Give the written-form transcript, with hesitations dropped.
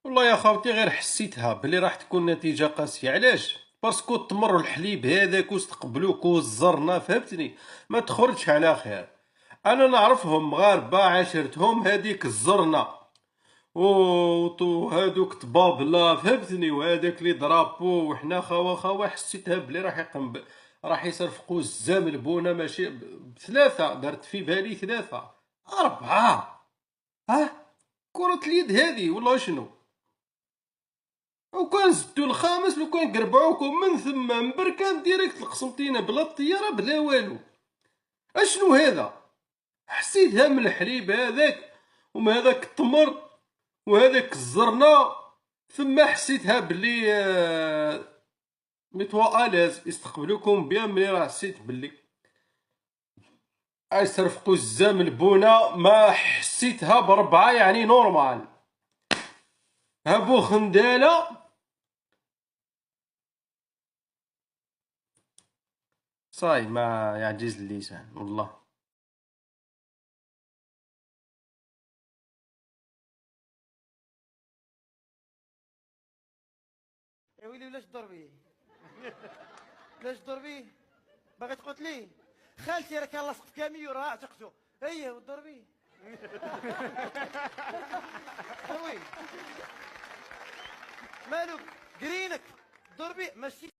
والله يا خاوتي غير حسيتها بلي راح تكون نتيجة قاسية. علاش؟ باسكو التمر والحليب هذاك واستقبلوك والزرنا، فهمتني؟ ما تخرجش على خير. انا نعرفهم مغاربة عاشرتهم، هذيك الزرنا هادوك طبابلة، فهمتني؟ وهذاك لي درابو، وحنا خوا حسيتها بلي راح يصرفقوا الزام البونة، ماشي بثلاثة، درت في بالي ثلاثة أربعة. ها، كرة اليد هذه ولا شنو؟ وكان زدتو الخامس لو كان قربعوكم من ثم من بركان ديريكت القسنطينة بلا الطيارة بلا والو. اشنو هذا؟ حسيتها من الحليب هذاك وما هذاك التمر وهذاك الزرنا، ثم حسيتها بلي ميتوا الاز يستقبلوكم بيان. ملي راه حسيت بلي يصرفقوا الزام البونة، ما حسيتها بربعة يعني نورمال. هابو خندالة صاي ما يعجز اللسان والله. يا ويلي ولاش تضربيه؟ لاش تضربيه؟ باغي تقتليه؟ خالتي راه كان لاصق في كاميو راه عتقته. ايه وتضربيه. وي مالك قرينك ضربي ماشي